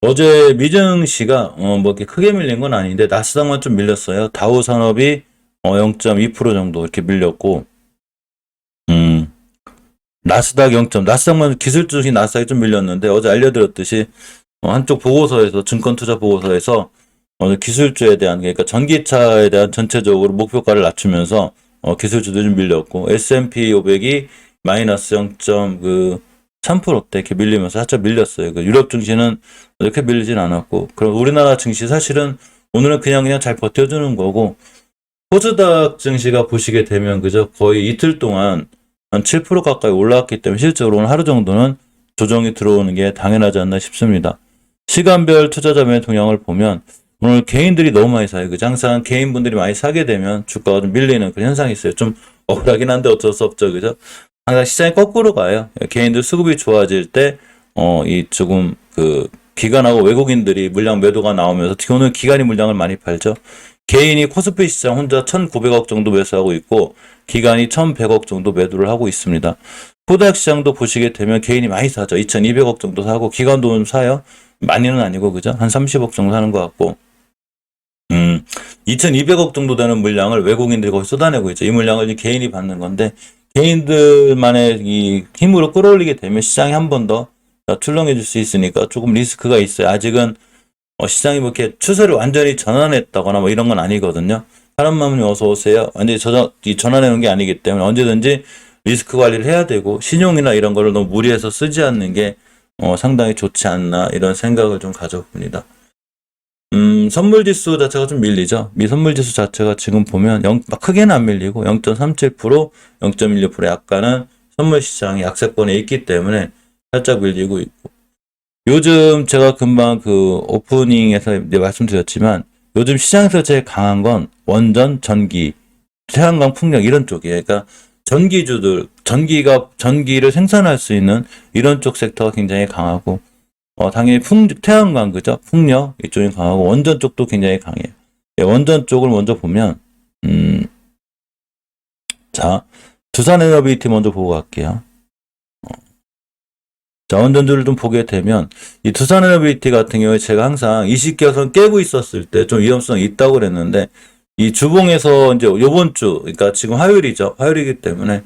어제 미증시가 뭐 이렇게 크게 밀린 건 아닌데 나스닥만 좀 밀렸어요. 다우 산업이 0.2% 정도 이렇게 밀렸고, 음, 나스닥만 기술주식 나스닥이 좀 밀렸는데 어제 알려드렸듯이 한쪽 보고서에서 증권투자 보고서에서 기술주에 대한 그러니까 전기차에 대한 전체적으로 목표가를 낮추면서 기술주도 좀 밀렸고 S&P 500이 마이너스 0.3%대 이렇게 밀리면서 살짝 밀렸어요. 그 유럽 증시는 이렇게 밀리진 않았고, 그럼 우리나라 증시 사실은 오늘은 그냥 잘 버텨주는 거고, 코스닥 증시가 보시게 되면 그죠, 거의 이틀 동안 한 7% 가까이 올라왔기 때문에 실제로 오늘 하루 정도는 조정이 들어오는 게 당연하지 않나 싶습니다. 시간별 투자자 매매 동향을 보면 오늘 개인들이 너무 많이 사요. 그죠? 항상 개인분들이 많이 사게 되면 주가가 좀 밀리는 그런 현상이 있어요. 좀 억울하긴 한데 어쩔 수 없죠. 그죠? 항상 시장이 거꾸로 가요. 개인들 수급이 좋아질 때, 이 조금 기관하고 외국인들이 물량 매도가 나오면서 특히 오늘 기관이 물량을 많이 팔죠. 개인이 코스피 시장 혼자 1,900억 정도 매수하고 있고, 기관이 1,100억 정도 매도를 하고 있습니다. 코스닥 시장도 보시게 되면 개인이 많이 사죠. 2,200억 정도 사고, 기관도 좀 사요. 많이는 아니고, 그죠? 한 30억 정도 사는 것 같고, 2,200억 정도 되는 물량을 외국인들이 거기 쏟아내고 있죠. 이 물량을 이제 개인이 받는 건데, 개인들만의 이 힘으로 끌어올리게 되면 시장이 한 번 더 출렁해 줄 수 있으니까 조금 리스크가 있어요. 아직은 시장이 뭐 이렇게 추세를 완전히 전환했다거나 뭐 이런 건 아니거든요. 사람 마음이 어서 오세요. 완전히 전환해 놓은 게 아니기 때문에 언제든지 리스크 관리를 해야 되고, 신용이나 이런 거를 너무 무리해서 쓰지 않는 게 상당히 좋지 않나 이런 생각을 좀 가져봅니다. 선물 지수 자체가 좀 밀리죠. 미 선물 지수 자체가 지금 보면 막 크게는 안 밀리고 0.37%, 0.16% 약간은 선물 시장이 약세권에 있기 때문에 살짝 밀리고 있고. 요즘 제가 금방 오프닝에서 이제 말씀드렸지만 요즘 시장에서 제일 강한 건 원전, 전기, 태양광, 풍력 이런 쪽이에요. 그러니까 전기를 생산할 수 있는 이런 쪽 섹터가 굉장히 강하고, 당연히 태양광, 그죠? 풍력, 이쪽이 강하고, 원전 쪽도 굉장히 강해요. 예, 원전 쪽을 먼저 보면, 자, 두산에너비티 먼저 보고 갈게요. 자, 원전주를 좀 보게 되면, 이 두산에너비티 같은 경우에 제가 항상 20개선 깨고 있었을 때 좀 위험성이 있다고 그랬는데, 이 주봉에서 이제 요번 주, 그러니까 지금 화요일이죠. 화요일이기 때문에,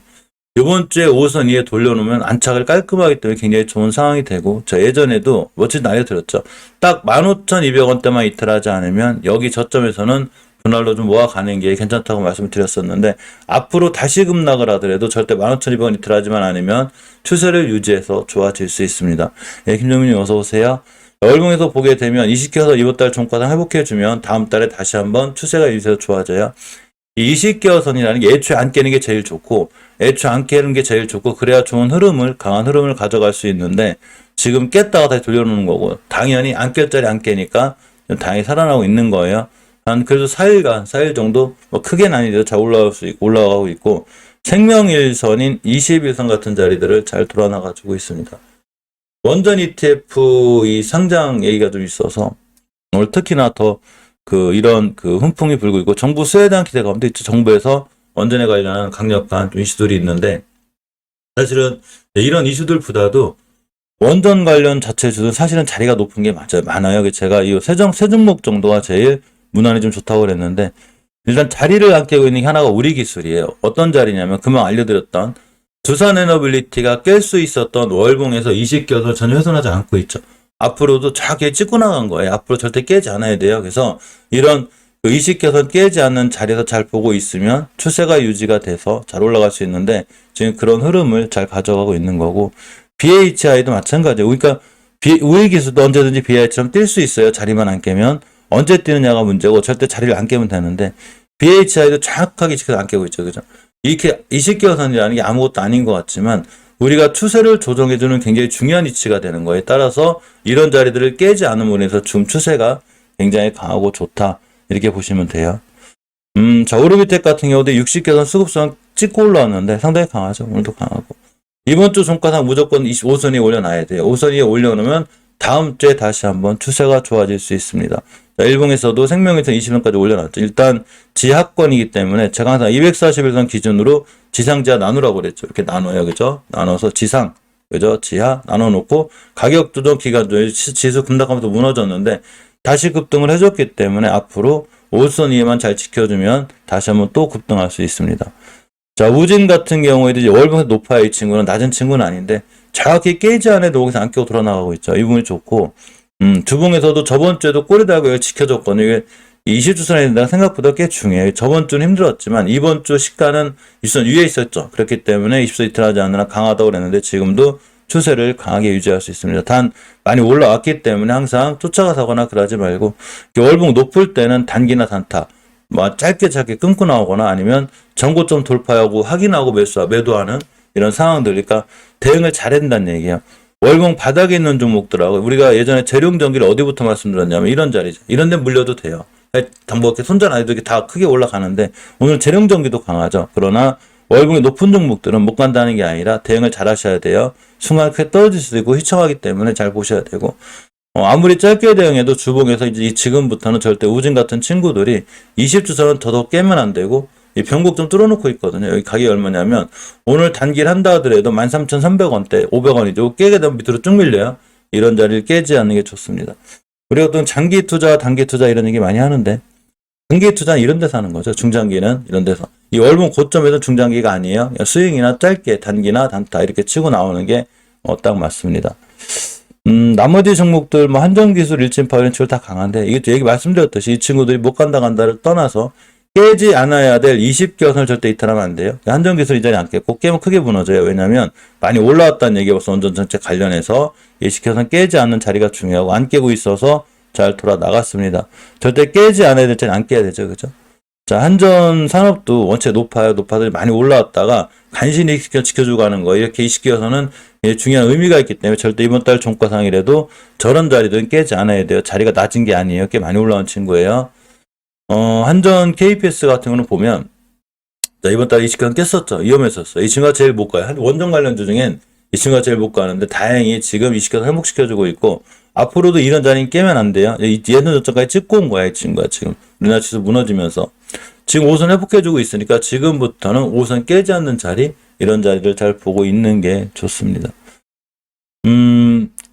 이번 주에 5선 위에 돌려놓으면 안착을 깔끔하기 때문에 굉장히 좋은 상황이 되고, 저 예전에도 며칠 알려드렸죠. 딱 15,200원대만 이탈하지 않으면 여기 저점에서는 분할로 좀 모아가는 게 괜찮다고 말씀을 드렸었는데, 앞으로 다시 급락을 하더라도 절대 15,200원 이탈하지만 않으면 추세를 유지해서 좋아질 수 있습니다. 예, 김정민님 어서 오세요. 월봉에서 보게 되면 20개에서 이번 달 종가상 회복해주면 다음 달에 다시 한번 추세가 유지해서 좋아져요. 이 20개선이라는 게 애초에 안 깨는 게 제일 좋고, 그래야 좋은 흐름을, 강한 흐름을 가져갈 수 있는데, 지금 깼다가 다시 돌려놓는 거고, 당연히 안 깰 자리 안 깨니까 당연히 살아나고 있는 거예요. 한 그래도 4일 정도 뭐 크게는 아니더라도 잘 올라가고 있고, 생명일선인 21선 같은 자리들을 잘 돌아나가지고 있습니다. 원전 ETF 이 상장 얘기가 좀 있어서 오늘 특히나 더 이런 훈풍이 불고 있고, 정부 수혜에 대한 기대가 엄청 있죠. 정부에서 원전에 관련한 강력한 이슈들이 있는데, 사실은 이런 이슈들보다도 원전 관련 자체 주도 사실은 자리가 높은 게 많아요. 제가 이 세 종목 정도가 제일 무난히 좀 좋다고 그랬는데, 일단 자리를 안 깨고 있는 게 하나가 우리 기술이에요. 어떤 자리냐면 금방 알려드렸던 두산에너빌리티가 깰 수 있었던 월봉에서 20개선 전혀 훼손하지 않고 있죠. 앞으로도 쫙 찍고 나간 거예요. 앞으로 절대 깨지 않아야 돼요. 그래서 이런 20개선 깨지 않는 자리에서 잘 보고 있으면 추세가 유지가 돼서 잘 올라갈 수 있는데, 지금 그런 흐름을 잘 가져가고 있는 거고, BHI도 마찬가지예요. 그러니까 우리 기술도 언제든지 BHI처럼 뛸 수 있어요. 자리만 안 깨면. 언제 뛰느냐가 문제고, 절대 자리를 안 깨면 되는데, BHI도 정확하게 지켜서 안 깨고 있죠. 그죠? 이렇게 20개선이라는 게 아무것도 아닌 것 같지만, 우리가 추세를 조정해주는 굉장히 중요한 위치가 되는 거에 따라서 이런 자리들을 깨지 않음으로 해서 지금 추세가 굉장히 강하고 좋다. 이렇게 보시면 돼요. 자, 오르비텍 같은 경우도 60개선 수급선 찍고 올라왔는데 상당히 강하죠. 오늘도 강하고. 이번 주 종가상 무조건 25선 위에 올려놔야 돼요. 5선 위에 올려놓으면 다음 주에 다시 한번 추세가 좋아질 수 있습니다. 자, 일봉에서도 생명일선 20선까지 올려놨죠. 일단 지하권이기 때문에 제가 항상 241선 기준으로 지상지하 나누라고 그랬죠. 이렇게 나눠요. 그죠? 나눠서 지상, 그죠? 지하 나눠놓고 가격 조정 기간 중에 지수 급락하면서 무너졌는데 다시 급등을 해줬기 때문에 앞으로 5선 이하만 잘 지켜주면 다시 한번 또 급등할 수 있습니다. 자, 우진 같은 경우에도 이제 월봉에서 높아요. 이 친구는 낮은 친구는 아닌데 정확히 깨지 않아도 여기서 안 깨고 돌아나가고 있죠. 이 부분이 좋고 주봉에서도 저번 주에도 꼬리 달고 지켜줬거든요. 이게 20주선에 내가 생각보다 꽤 중요해요. 저번 주는 힘들었지만 이번 주 시가는 20선 위에 있었죠. 그렇기 때문에 20선 이탈하지 않느라 강하다고 그랬는데 지금도 추세를 강하게 유지할 수 있습니다. 단 많이 올라왔기 때문에 항상 쫓아가서거나 그러지 말고 월봉 높을 때는 단기나 단타 뭐 짧게 끊고 나오거나 아니면 전고점 돌파하고 확인하고 매도하는 이런 상황들, 그러니까 대응을 잘해야 된다는 얘기예요. 월봉 바닥에 있는 종목들하고 우리가 예전에 재룡전기를 어디부터 말씀드렸냐면 이런 자리죠. 이런 데 물려도 돼요. 뭐 이렇게 손절 안 해도 이렇게 다 크게 올라가는데 오늘 재룡전기도 강하죠. 그러나 월봉이 높은 종목들은 못 간다는 게 아니라 대응을 잘 하셔야 돼요. 순간 크게 떨어질 수도 있고 휘청하기 때문에 잘 보셔야 되고 아무리 짧게 대응해도 주봉에서 이제 지금부터는 절대 우진 같은 친구들이 20주선은 더더욱 깨면 안 되고 이 변곡 좀 뚫어놓고 있거든요. 여기 가격이 얼마냐면 오늘 단기를 한다 하더라도 13,300원대 500원이죠. 깨게 되면 밑으로 쭉 밀려요. 이런 자리를 깨지 않는 게 좋습니다. 우리가 어떤 장기 투자, 단기 투자 이런 얘기 많이 하는데 단기 투자는 이런 데서 하는 거죠. 중장기는 이런 데서. 이 월봉 고점에서 중장기가 아니에요. 스윙이나 짧게 단기나 단타 이렇게 치고 나오는 게 딱 맞습니다. 나머지 종목들 뭐 한정기술, 일진파 이런 친구들 다 강한데 이게 얘기 말씀드렸듯이 이 친구들이 못 간다를 떠나서 깨지 않아야 될 20개선을 절대 이탈하면 안 돼요. 한정기술 이 자리에 안 깼고 깨면 크게 무너져요. 왜냐하면 많이 올라왔다는 얘기가 벌써 원전정책 관련해서 20개선 깨지 않는 자리가 중요하고 안 깨고 있어서 잘 돌아 나갔습니다. 절대 깨지 않아야 될 자리는 안 깨야 되죠. 그죠? 자, 한전 산업도 원체 높아서 많이 올라왔다가 간신히 지켜주고 가는 거. 이렇게 20개선은 중요한 의미가 있기 때문에 절대 이번 달 종가상이라도 저런 자리들은 깨지 않아야 돼요. 자리가 낮은 게 아니에요. 꽤 많이 올라온 친구예요. 한전 KPS 같은 경우는 보면, 자, 이번 달에 20개선 깼었죠. 위험했었어요. 이 친구가 제일 못 가요. 원전 관련주 중엔 이 친구가 제일 못 가는데 다행히 지금 20개선 회복시켜주고 있고, 앞으로도 이런 자리는 깨면 안 돼요. 예전 저점까지 찍고 온 거야, 이 친구가 지금. 우리나라 지수 무너지면서. 지금 5선 회복해주고 있으니까 지금부터는 5선 깨지 않는 자리, 이런 자리를 잘 보고 있는 게 좋습니다.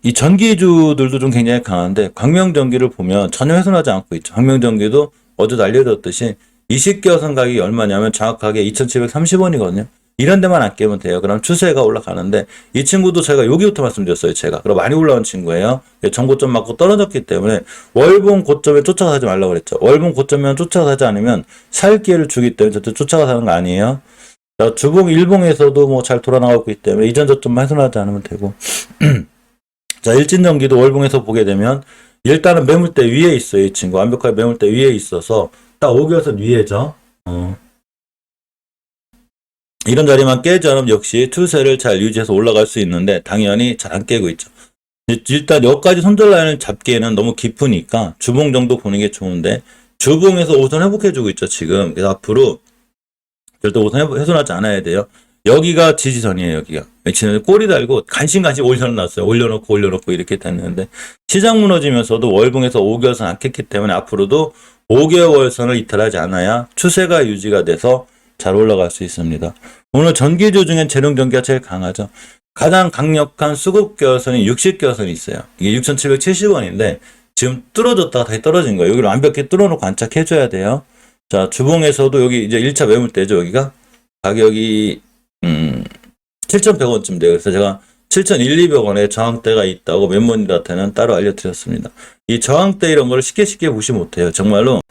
이 전기주들도 좀 굉장히 강한데, 광명전기를 보면 전혀 훼손하지 않고 있죠. 광명전기도 어제도 알려드렸듯이 20개선 가격이 얼마냐면 정확하게 2,730원이거든요. 이런 데만 안 깨면 돼요. 그럼 추세가 올라가는데 이 친구도 제가 여기부터 말씀드렸어요. 제가. 그럼 많이 올라온 친구예요. 전고점 맞고 떨어졌기 때문에 월봉 고점에 쫓아가서 하지 말라고 그랬죠. 월봉 고점면 쫓아가서 하지 않으면 살 기회를 주기 때문에 절대 쫓아가서 하는 거 아니에요. 자, 주봉, 일봉에서도 뭐 잘 돌아나가고 있기 때문에 이전 저점만 훼손하지 않으면 되고. 자, 일진전기도 월봉에서 보게 되면 일단은 매물대 위에 있어요. 이 친구. 완벽하게 매물대 위에 있어서 딱 5개선 위에죠. 이런 자리만 깨지 않으면 역시 추세를 잘 유지해서 올라갈 수 있는데 당연히 잘 안 깨고 있죠. 일단 여기까지 손절 라인을 잡기에는 너무 깊으니까 주봉 정도 보는 게 좋은데 주봉에서 5선 회복해주고 있죠. 지금. 그래서 앞으로 절대 5선 훼손하지 않아야 돼요. 여기가 지지선이에요. 여기가. 지금 꼬리 달고 간신간신 올려놨어요. 올려놓고 이렇게 됐는데 시장 무너지면서도 월봉에서 5개월선 안 깼기 때문에 앞으로도 5개월선을 이탈하지 않아야 추세가 유지가 돼서 잘 올라갈 수 있습니다. 오늘 전기주 중엔 재룡전기가 제일 강하죠. 가장 강력한 수급개월선이 60개월선이 있어요. 이게 6,770원인데 지금 뚫어졌다가 다시 떨어진 거예요. 여기를 완벽히 뚫어놓고 안착해줘야 돼요. 자, 주봉에서도 여기 이제 1차 매물대죠. 여기가 가격이 7,100원쯤 돼요. 그래서 제가 7,200원에 저항대가 있다고 멤버님들한테는 따로 알려드렸습니다. 이 저항대 이런 거를 쉽게 보시 못해요. 정말로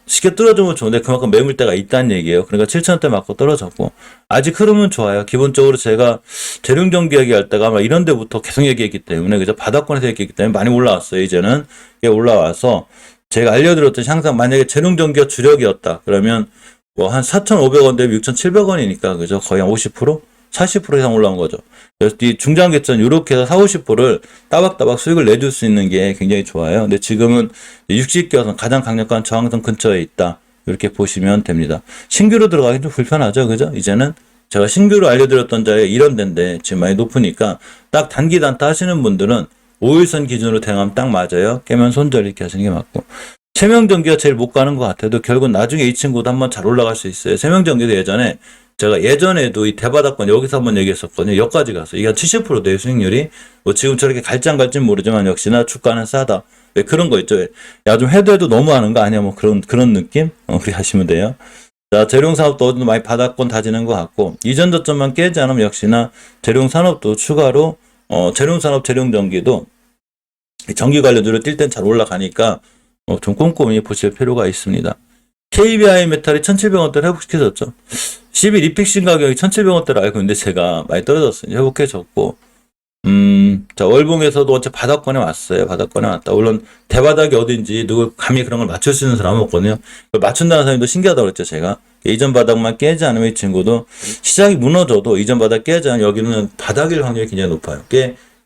쉽게 뚫어주면 좋은데 그만큼 매물대가 있다는 얘기예요. 그러니까 7,000원대 맞고 떨어졌고 아직 흐름은 좋아요. 기본적으로 제가 재룡전기 얘기할 때가 아마 이런 데부터 계속 얘기했기 때문에 그죠? 바닥권에서 얘기했기 때문에 많이 올라왔어요. 이제는 올라와서 제가 알려드렸듯이 항상 만약에 재룡전기가 주력이었다 그러면 뭐 한 4,500원 대비 6,700원이니까 그죠? 거의 한 50%? 40% 이상 올라온 거죠. 그래서 이 중장기전 이렇게 해서 40%를 따박따박 수익을 내줄 수 있는 게 굉장히 좋아요. 근데 지금은 60개선 가장 강력한 저항선 근처에 있다. 이렇게 보시면 됩니다. 신규로 들어가기 좀 불편하죠. 그죠? 이제는 제가 신규로 알려드렸던 자리에 이런 데인데 지금 많이 높으니까 딱 단기 단타 하시는 분들은 5일선 기준으로 대응하면 딱 맞아요. 깨면 손절 이렇게 하시는 게 맞고. 세명전기가 제일 못 가는 것 같아도 결국 나중에 이 친구도 한번 잘 올라갈 수 있어요. 세명전기도 예전에 제가 예전에도 이 대바닥권 여기서 한번 얘기했었거든요. 여기까지 가서 이게 한 70%대의 수익률이 뭐 지금 저렇게 갈지 안 갈지 모르지만 역시나 주가는 싸다. 왜 그런 거 있죠. 야, 좀 해도 너무 하는 거 아니야? 뭐 그런 느낌? 그렇게 하시면 돼요. 자, 재료용 산업도 많이 바닥권 다지는 것 같고, 이전 저점만 깨지 않으면 역시나 재료용 산업도 추가로, 재료용 산업, 재료용 전기도 전기 관련주로 뛸 땐 잘 올라가니까, 좀 꼼꼼히 보실 필요가 있습니다. KBI 메탈이 1,700원대를 회복시켜줬죠. 10일 이픽신 가격이 1,700원대를 알고 있는데 제가 많이 떨어졌어요. 회복해줬고, 자, 월봉에서도 어째 바닥권에 왔어요. 바닥권에 왔다. 물론, 대바닥이 어딘지 누구 감히 그런 걸 맞출 수 있는 사람은 없거든요. 맞춘다는 사람도 신기하다고 그랬죠, 제가. 이전 바닥만 깨지 않으면 이 친구도 시장이 무너져도 이전 바닥 깨지 않으면 여기는 바닥일 확률이 굉장히 높아요.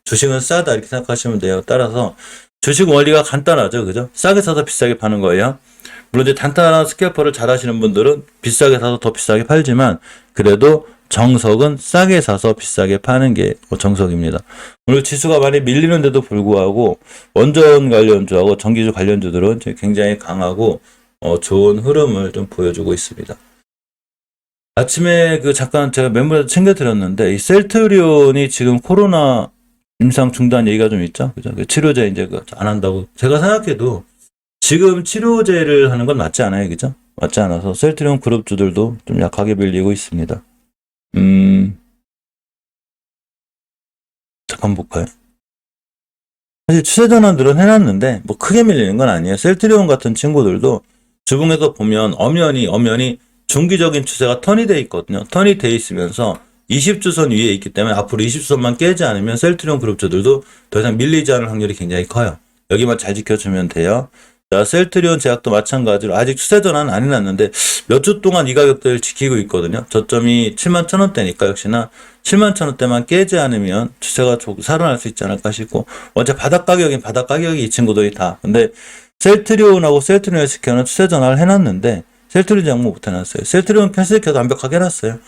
주식은 싸다 이렇게 생각하시면 돼요. 따라서 주식 원리가 간단하죠. 그죠? 싸게 사서 비싸게 파는 거예요. 물론 이제 단단한 스캘퍼를 잘 하시는 분들은 비싸게 사서 더 비싸게 팔지만 그래도 정석은 싸게 사서 비싸게 파는 게 정석입니다. 오늘 지수가 많이 밀리는데도 불구하고 원전 관련주하고 전기주 관련주들은 굉장히 강하고 좋은 흐름을 좀 보여주고 있습니다. 아침에 잠깐 제가 매물에서 챙겨드렸는데 이 셀트리온이 지금 코로나 임상 중단 얘기가 좀 있죠. 그죠? 치료제 이제 안 한다고 제가 생각해도 지금 치료제를 하는 건 맞지 않아요. 그죠? 맞지 않아서 셀트리온 그룹주들도 좀 약하게 밀리고 있습니다. 잠깐 볼까요? 사실 추세 전환들은 해놨는데 뭐 크게 밀리는 건 아니에요. 셀트리온 같은 친구들도 주봉에서 보면 엄연히 중기적인 추세가 턴이 돼 있거든요. 턴이 돼 있으면서 20주선 위에 있기 때문에 앞으로 20주선만 깨지 않으면 셀트리온 그룹주들도 더 이상 밀리지 않을 확률이 굉장히 커요. 여기만 잘 지켜주면 돼요. 자, 셀트리온 제약도 마찬가지로 아직 추세 전환은 안 해놨는데 몇 주 동안 이 가격대를 지키고 있거든요. 저점이 71,000원대니까 역시나 71,000원대만 깨지 않으면 추세가 조금 살아날 수 있지 않을까 싶고 어제 바닥 가격이 이 친구들이 다. 근데 셀트리온하고 셀트리온 헬스케어는 추세 전환을 해놨는데 셀트리온 장목 못 해놨어요. 셀트리온 헬스케어도 완벽하게 해놨어요.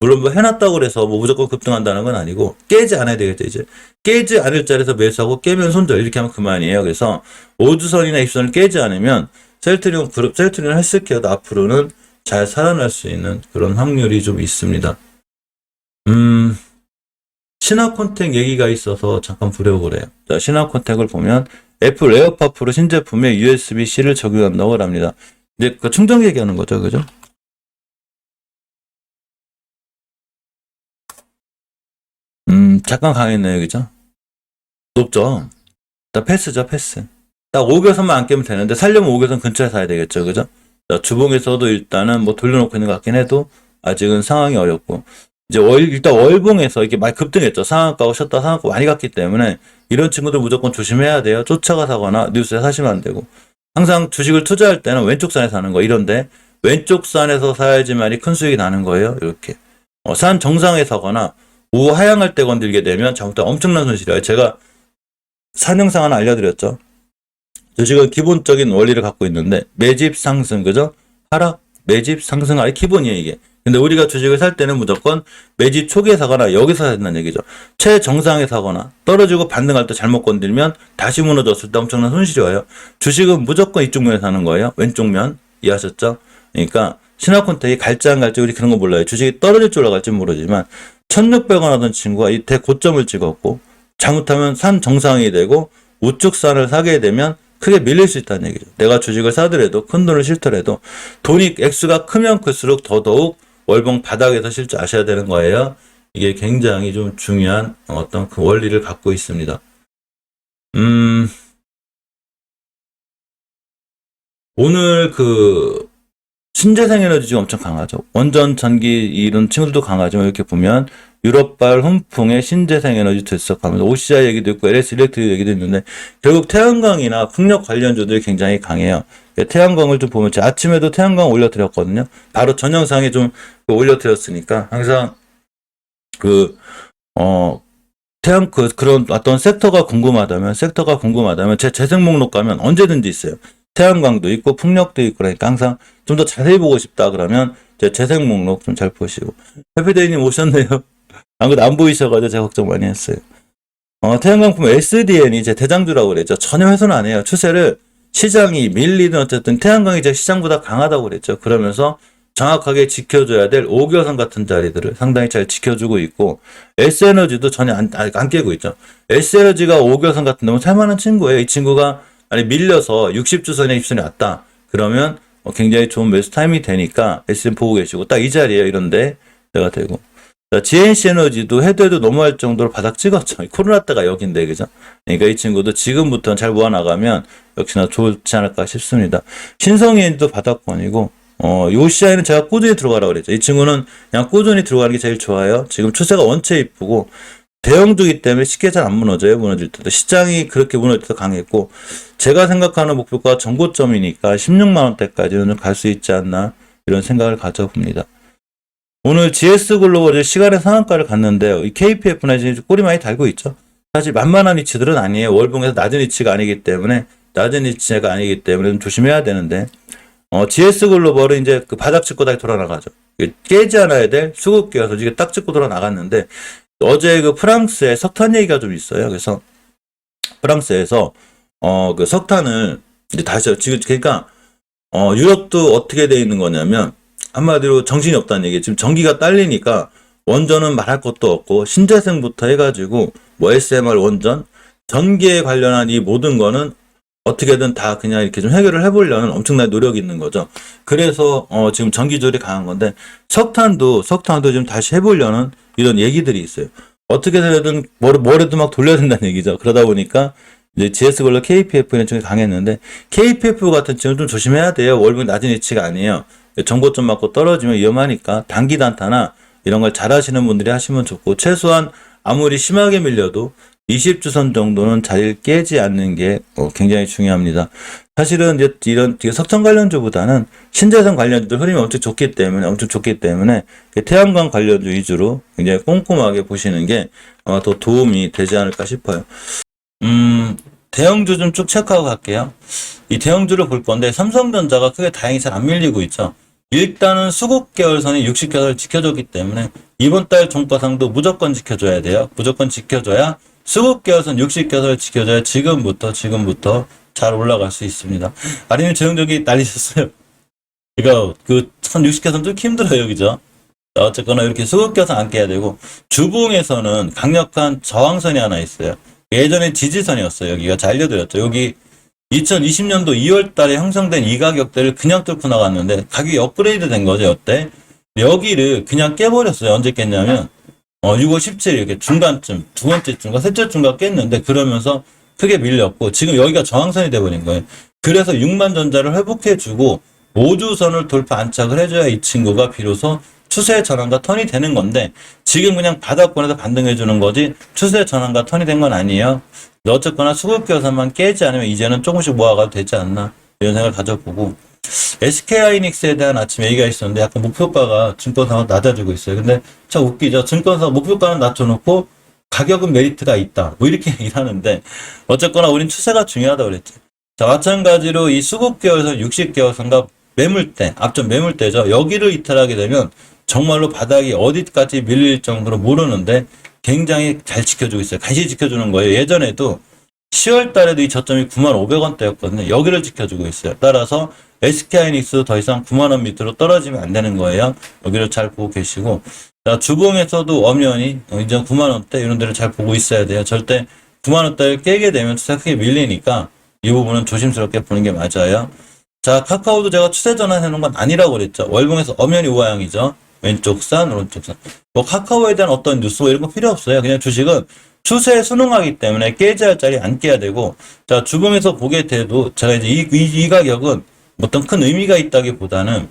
물론 뭐 해놨다고 그래서 뭐 무조건 급등한다는 건 아니고 깨지 않아야 되겠죠. 이제 깨지 않을 자리에서 매수하고 깨면 손절 이렇게 하면 그만이에요. 그래서 5주선이나 20선을 깨지 않으면 셀트리온 그룹, 셀트리온 헬스케어도 앞으로는 잘 살아날 수 있는 그런 확률이 좀 있습니다. 신화콘텍 얘기가 있어서 잠깐 보려고 그래요. 자, 신화콘텍을 보면 애플 에어팟 프로 신제품에 USB-C를 적용한다고 합니다. 이제 그 충전 얘기하는 거죠. 그죠? 잠깐 강했네요. 그죠? 높죠? 자, 패스죠, 패스. 딱 5개선만 안 깨면 되는데, 살려면 5개선 근처에 사야 되겠죠. 그죠? 자, 주봉에서도 일단은 뭐 돌려놓고 있는 것 같긴 해도, 아직은 상황이 어렵고, 이제 일단 월봉에서 이렇게 많이 급등했죠. 상한가고 쉬었다 상한가 많이 갔기 때문에, 이런 친구들 무조건 조심해야 돼요. 쫓아가 사거나, 뉴스에 사시면 안 되고. 항상 주식을 투자할 때는 왼쪽 산에 사는 거, 이런데, 왼쪽 산에서 사야지만이 큰 수익이 나는 거예요. 이렇게. 산 정상에 사거나, 우하향할 때 건들게 되면 잘못하면 엄청난 손실이에요. 제가 산 영상 하나 알려드렸죠. 주식은 기본적인 원리를 갖고 있는데 매집 상승, 그죠? 하락, 매집 상승 아래 기본이에요, 이게. 근데 우리가 주식을 살 때는 무조건 매집 초기에 사거나 여기서 사야 된다는 얘기죠. 최정상에 사거나 떨어지고 반등할 때 잘못 건들면 다시 무너졌을 때 엄청난 손실이 와요. 주식은 무조건 이쪽 면에 사는 거예요. 왼쪽 면. 이해하셨죠? 그러니까 신화콘텍이 갈지 안 갈지 우리 그런 거 몰라요. 주식이 떨어질지 올라갈지 모르지만 1,600원 하던 친구가 이 대고점을 찍었고 잘못하면 산 정상이 되고 우측 산을 사게 되면 크게 밀릴 수 있다는 얘기죠. 내가 주식을 사더라도 큰 돈을 실더라도 돈이 액수가 크면 클수록 더더욱 월봉 바닥에서 실제 아셔야 되는 거예요. 이게 굉장히 좀 중요한 어떤 그 원리를 갖고 있습니다. 오늘 신재생 에너지 지금 엄청 강하죠. 원전, 전기 이런 친구들도 강하지만 이렇게 보면 유럽발 훈풍의 신재생 에너지 들썩하면서 OCI 얘기도 있고 LS 일렉트릭 얘기도 있는데 결국 태양광이나 풍력 관련주들이 굉장히 강해요. 태양광을 좀 보면 아침에도 태양광 올려드렸거든요. 바로 전 영상에 좀 올려드렸으니까 항상 그런 어떤 섹터가 궁금하다면 제 재생 목록 가면 언제든지 있어요. 태양광도 있고 풍력도 있고 그러니까 항상 좀 더 자세히 보고 싶다 그러면 제 재생 목록 좀 잘 보시고. 해피데이님 오셨네요. 아무것도 안 보이셔가지고 제가 걱정 많이 했어요. 태양광품 SDN이 제 대장주라고 그랬죠. 전혀 훼손 안 해요. 추세를 시장이 밀리든 어쨌든 태양광이 제 시장보다 강하다고 그랬죠. 그러면서 정확하게 지켜줘야 될 5개월선 같은 자리들을 상당히 잘 지켜주고 있고, S에너지도 전혀 안 깨고 있죠. S에너지가 5개월선 같은 놈은 살만한 친구예요. 이 친구가 아니 밀려서 60주선에 입선이 왔다. 그러면 굉장히 좋은 매수 타임이 되니까 SM 보고 계시고, 딱 이 자리에요. 이런데 내가 되고. 자, GNC 에너지도 해도 해도 넘어갈 정도로 바닥 찍었죠. 코로나 때가 여긴데, 그죠? 그러니까 이 친구도 지금부터는 잘 모아나가면 역시나 좋지 않을까 싶습니다. 신성현도 바닥권이고, 요시아이는 제가 꾸준히 들어가라고 그랬죠. 이 친구는 그냥 꾸준히 들어가는 게 제일 좋아요. 지금 추세가 원체 이쁘고, 대형주기 때문에 쉽게 잘 안 무너져요. 무너질 때도. 시장이 그렇게 무너질 때도 강했고, 제가 생각하는 목표가 전고점이니까 16만원대까지는 갈 수 있지 않나, 이런 생각을 가져봅니다. 오늘 GS글로벌 시간의 상한가를 갔는데요. 이 KPF나 지금 꼬리 많이 달고 있죠. 사실 만만한 위치들은 아니에요. 월봉에서 낮은 위치가 아니기 때문에 좀 조심해야 되는데, GS글로벌은 이제 그 바닥 짚고 다시 돌아나가죠. 깨지 않아야 될 수급기여서 이게 딱 짚고 돌아나갔는데, 어제 그 프랑스에 석탄 얘기가 좀 있어요. 그래서 프랑스에서 그 석탄을 이제 다시 지금 그러니까 유럽도 어떻게 돼 있는 거냐면, 한마디로 정신이 없다는 얘기. 지금 전기가 딸리니까 원전은 말할 것도 없고 신재생부터 해가지고 뭐 SMR 원전, 전기에 관련한 이 모든 거는 어떻게든 다 그냥 이렇게 좀 해결을 해보려는 엄청난 노력이 있는 거죠. 그래서 지금 전기 조절이 강한 건데, 석탄도 지금 다시 해보려는 이런 얘기들이 있어요. 어떻게든 뭐래도 막 돌려야 된다는 얘기죠. 그러다 보니까 이제 GS글로 KPF는 좀 강했는데, KPF 같은 경우는 좀 조심해야 돼요. 월봉이 낮은 위치가 아니에요. 정고점 맞고 떨어지면 위험하니까 단기 단타나 이런 걸 잘 하시는 분들이 하시면 좋고, 최소한 아무리 심하게 밀려도 20주선 정도는 자리를 깨지 않는 게 굉장히 중요합니다. 사실은 이제 이런 석탄 관련주보다는 신재생 관련주들 흐름이 엄청 좋기 때문에 태양광 관련주 위주로 굉장히 꼼꼼하게 보시는 게 아마 더 도움이 되지 않을까 싶어요. 대형주 좀 쭉 체크하고 갈게요. 이 대형주를 볼 건데, 삼성전자가 크게 다행히 잘 안 밀리고 있죠. 일단은 수급 계열선이 60개월 지켜줬기 때문에 이번 달 종가상도 무조건 지켜줘야 돼요. 무조건 지켜줘야, 수급 계열선 60개월 지켜줘야 지금부터 잘 올라갈 수 있습니다. 아니면 재정적이 날리셨어요. 이거 참 60개선 뚫기 힘들어요, 그죠? 어쨌거나 이렇게 수급 계열선 안 깨야 되고, 주봉에서는 강력한 저항선이 하나 있어요. 예전에 지지선이었어요. 여기가 잘 알려드렸죠. 여기 2020년도 2월 달에 형성된 이 가격대를 그냥 뚫고 나갔는데, 가격이 업그레이드 된 거죠, 여태. 여기를 그냥 깨버렸어요. 언제 깼냐면, 6월 17일 이렇게 중간쯤, 두 번째 중과 셋째 중과 깼는데, 그러면서 크게 밀렸고, 지금 여기가 저항선이 돼버린 거예요. 그래서 6만 전자를 회복해주고, 5주선을 돌파 안착을 해줘야 이 친구가 비로소 추세 전환과 턴이 되는 건데, 지금 그냥 바닥권에서 반등해주는 거지 추세 전환과 턴이 된 건 아니에요. 어쨌거나 수급계열선만 깨지 않으면 이제는 조금씩 모아가도 되지 않나, 이런 생각을 가져보고, SK하이닉스에 대한 아침 얘기가 있었는데 약간 목표가가 증권사가 낮아지고 있어요. 근데 참 웃기죠. 증권사 목표가는 낮춰놓고 가격은 메리트가 있다, 뭐 이렇게 얘기를 하는데, 어쨌거나 우린 추세가 중요하다고 그랬죠. 자, 마찬가지로 이 수급계열선 60개월선과 매물대, 앞전 매물대죠. 여기를 이탈하게 되면 정말로 바닥이 어디까지 밀릴 정도로 모르는데 굉장히 잘 지켜주고 있어요. 간신히 지켜주는 거예요. 예전에도 10월 달에도 이 저점이 95,000원대였거든요. 여기를 지켜주고 있어요. 따라서 SK하이닉스도 더 이상 90,000원 밑으로 떨어지면 안 되는 거예요. 여기를 잘 보고 계시고, 자, 주봉에서도 엄연히 이제 90,000원대 이런 데를 잘 보고 있어야 돼요. 절대 90,000원대를 깨게 되면 추세가 크게 밀리니까 이 부분은 조심스럽게 보는 게 맞아요. 자, 카카오도 제가 추세 전환해 놓은 건 아니라고 그랬죠. 월봉에서 엄연히 우하향이죠. 왼쪽 산, 오른쪽 산. 뭐 카카오에 대한 어떤 뉴스 뭐 이런 거 필요 없어요. 그냥 주식은 추세에 순응하기 때문에 깨지 할 자리 안 깨야 되고, 자, 주봉에서 보게 돼도 제가 이제 이 가격은 어떤 큰 의미가 있다기보다는,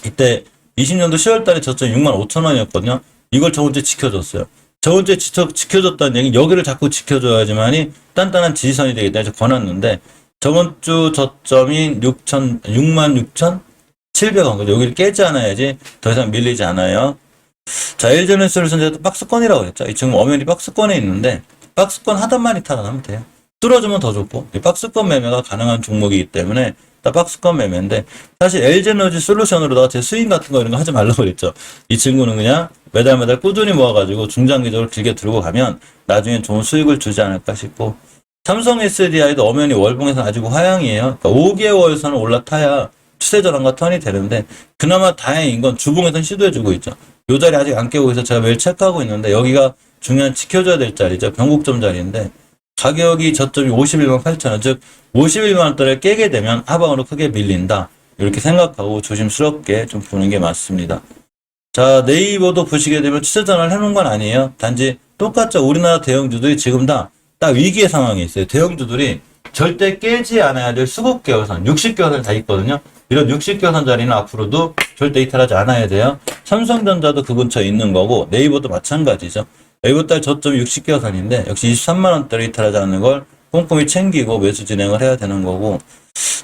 이때 20년도 10월 달에 저점 65,000원이었거든요. 이걸 저번 주에 지켜줬어요. 저번 주에 지켜줬다는 얘기는 여기를 자꾸 지켜줘야지만이 단단한 지지선이 되기 때문에 권했는데, 저번 주 저점이 66,700원. 거죠. 여기를 깨지 않아야지 더 이상 밀리지 않아요. 자, LG에너지솔루션도 박스권이라고 했죠. 이 친구 엄연히 박스권에 있는데, 박스권 하단만 이탈하면 돼요. 뚫어주면 더 좋고, 이 박스권 매매가 가능한 종목이기 때문에 다 박스권 매매인데, 사실 LG에너지솔루션으로다가 제 스윙 같은 거 이런 거 하지 말라고 그랬죠. 이 친구는 그냥 매달 꾸준히 모아가지고 중장기적으로 길게 들고 가면 나중엔 좋은 수익을 주지 않을까 싶고, 삼성 SDI도 엄연히 월봉에서 아직 하향이에요. 그러니까 5개월선을 올라타야 추세 전환과 턴이 되는데 그나마 다행인 건 주봉에선 시도해주고 있죠. 요 자리 아직 안 깨고 있어서 제가 매일 체크하고 있는데 여기가 중요한 지켜줘야 될 자리죠. 변곡점 자리인데 가격이 저점이 51만 8천원, 즉 51만 원대를 깨게 되면 하방으로 크게 밀린다. 이렇게 생각하고 조심스럽게 좀 보는 게 맞습니다. 자, 네이버도 보시게 되면 추세 전환을 해놓은 건 아니에요. 단지 똑같죠. 우리나라 대형주들이 지금 다 딱 위기의 상황에 있어요. 대형주들이 절대 깨지 않아야 될 수급개월선, 60개월선 다 있거든요. 이런 60개월선 자리는 앞으로도 절대 이탈하지 않아야 돼요. 삼성전자도 그 근처에 있는 거고 네이버도 마찬가지죠. 네이버 달 저점이 60개월선인데 역시 23만 원대로 이탈하지 않는 걸 꼼꼼히 챙기고 매수 진행을 해야 되는 거고.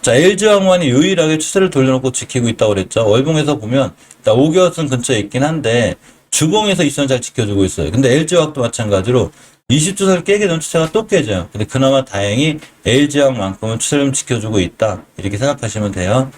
자, LG화학만이 유일하게 추세를 돌려놓고 지키고 있다고 그랬죠. 월봉에서 보면 5개월선 근처에 있긴 한데 주봉에서 2선 잘 지켜주고 있어요. 근데 LG화학도 마찬가지로 20주선을 깨게 되면 추세가 또 깨져요. 근데 그나마 다행히 LG화학만큼은 추세를 좀 지켜주고 있다. 이렇게 생각하시면 돼요.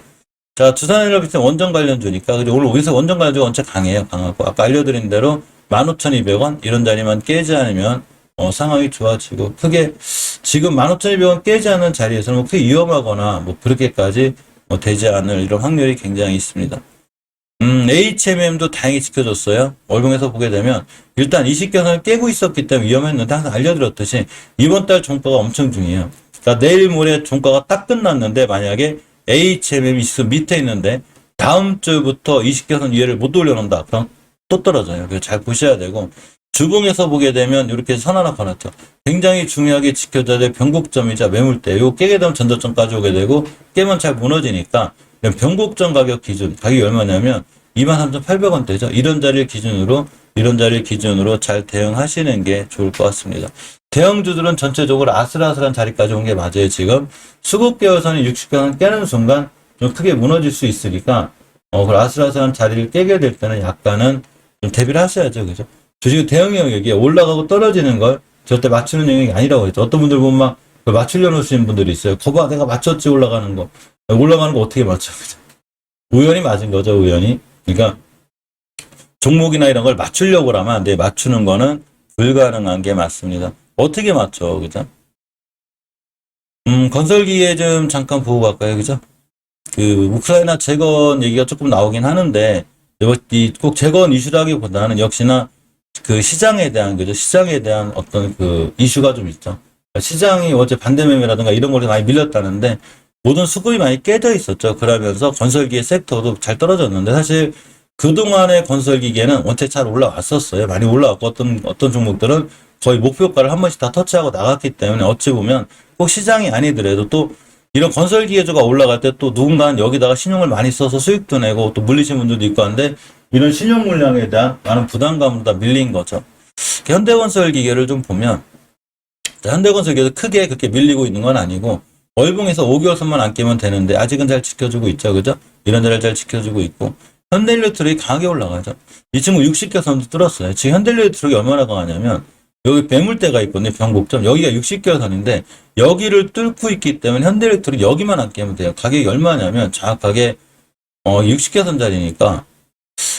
자, 두산에너비스는 원전 관련주니까 그리고 오늘 여기서 원전 관련주가 원체 강해요. 강하고 아까 알려드린 대로 15,200원 이런 자리만 깨지 않으면 상황이 좋아지고 크게 지금 15,200원 깨지 않는 자리에서는 크게 위험하거나 그렇게까지 되지 않을 이런 확률이 굉장히 있습니다. HMM도 다행히 지켜줬어요. 월봉에서 보게 되면 일단 20개선을 깨고 있었기 때문에 위험했는데 항상 알려드렸듯이 이번 달 종가가 엄청 중요해요. 그러니까 내일 모레 종가가 딱 끝났는데 만약에 HMM이 밑에 있는데 다음 주부터 20개선 이해를 못 올려놓는다. 그럼 또 떨어져요. 그래서 잘 보셔야 되고 주봉에서 보게 되면 이렇게 선 하나 걸었죠. 굉장히 중요하게 지켜줘야 될 변곡점이자 매물대. 이거 깨게 되면 전저점까지 오게 되고 깨면 잘 무너지니까 변곡점 가격 기준 가격이 얼마냐면 23,800원대죠. 이런 자리를 기준으로 잘 대응하시는 게 좋을 것 같습니다. 대형주들은 전체적으로 아슬아슬한 자리까지 온 게 맞아요. 지금 수급개월선이 60개선 깨는 순간 좀 크게 무너질 수 있으니까 그 아슬아슬한 자리를 깨게 될 때는 약간은 좀 대비를 하셔야죠. 그죠? 주식은 대형 영역이 올라가고 떨어지는 걸 절대 맞추는 영역이 아니라고 했죠. 어떤 분들 보면 막 맞추려 놓으시는 분들이 있어요. 거봐, 내가 맞췄지, 올라가는 거. 올라가는 거 어떻게 맞춰? 우연히 맞은 거죠, 우연히. 그러니까 종목이나 이런 걸 맞추려고 하면 안 돼. 맞추는 거는 불가능한 게 맞습니다. 어떻게 맞춰, 그죠? 건설기에 좀 잠깐 보고 갈까요, 그죠? 그 우크라이나 재건 얘기가 조금 나오긴 하는데 꼭 재건 이슈라기보다는 역시나 그 시장에 대한 거죠. 시장에 대한 어떤 그 이슈가 좀 있죠. 시장이 어제 반대매매라든가 이런 걸로 많이 밀렸다는데 모든 수급이 많이 깨져 있었죠. 그러면서 건설기의 섹터도 잘 떨어졌는데 사실 그동안의 건설기계는 원체 잘 올라왔었어요. 많이 올라왔고 어떤 종목들은 거의 목표가를 한 번씩 다 터치하고 나갔기 때문에 어찌 보면 꼭 시장이 아니더라도 또 이런 건설기계주가 올라갈 때 또 누군가는 여기다가 신용을 많이 써서 수익도 내고 또 물리신 분들도 있고 한데 이런 신용 물량에 대한 많은 부담감으로 다 밀린 거죠. 현대건설기계를 좀 보면 현대건설기계도 크게 그렇게 밀리고 있는 건 아니고 월봉에서 5개월선만 안 깨면 되는데 아직은 잘 지켜주고 있죠. 그죠? 이런 데를 잘 지켜주고 있고 현대일렉트릭이 강하게 올라가죠. 이 친구 60개선도 뚫었어요. 지금 현대일렉트릭이 얼마나 강하냐면 여기 매물대가 있거든요. 변곡점. 여기가 60개선인데 여기를 뚫고 있기 때문에 현대일렉트릭 여기만 안 깨면 돼요. 가격이 얼마냐면 정확하게 60개선짜리니까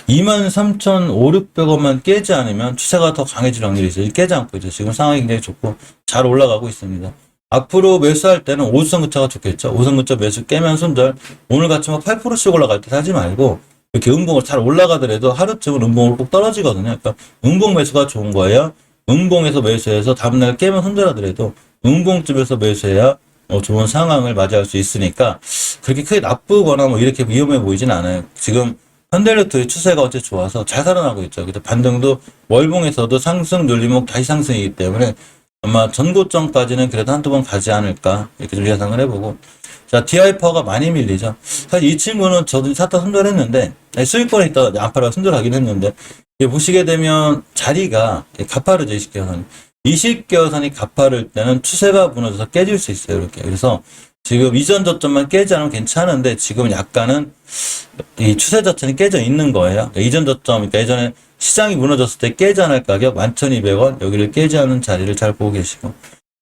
23,500원만 깨지 않으면 추세가 더 강해질 확률이 있어요. 깨지 않고 있죠. 지금 상황이 굉장히 좋고 잘 올라가고 있습니다. 앞으로 매수할 때는 5선 근처가 좋겠죠. 5선 근처 매수 깨면 손절. 오늘 같이 막 8%씩 올라갈 때 사지 말고 이렇게 음봉을 잘 올라가더라도 하루쯤은 음봉으로 꼭 떨어지거든요. 그러니까 음봉 매수가 좋은 거예요. 음봉에서 매수해서 다음날 깨면 손절하더라도 음봉쯤에서 매수해야 좋은 상황을 맞이할 수 있으니까 그렇게 크게 나쁘거나 이렇게 위험해 보이진 않아요. 지금 현대일렉트릭 추세가 어째 좋아서 잘 살아나고 있죠. 그래서 반등도 월봉에서도 상승 눌림목 다시 상승이기 때문에 아마 전고점까지는 그래도 한두 번 가지 않을까 이렇게 좀 예상을 해보고 자 DI 파워가 많이 밀리죠. 사실 이 친구는 저도 샀다 손절했는데 수익권에 있다가 안 팔아서 손절하긴 했는데 보시게 되면 자리가 가파르죠. 20개선 20개선이 가파를 때는 추세가 무너져서 깨질 수 있어요. 이렇게 그래서 지금 이전 저점만 깨지 않으면 괜찮은데 지금 약간은 이 추세 자체는 깨져 있는 거예요. 그러니까 이전 저점, 그러니까 예전에 시장이 무너졌을 때 깨지 않을 가격 11,200원 여기를 깨지 않은 자리를 잘 보고 계시고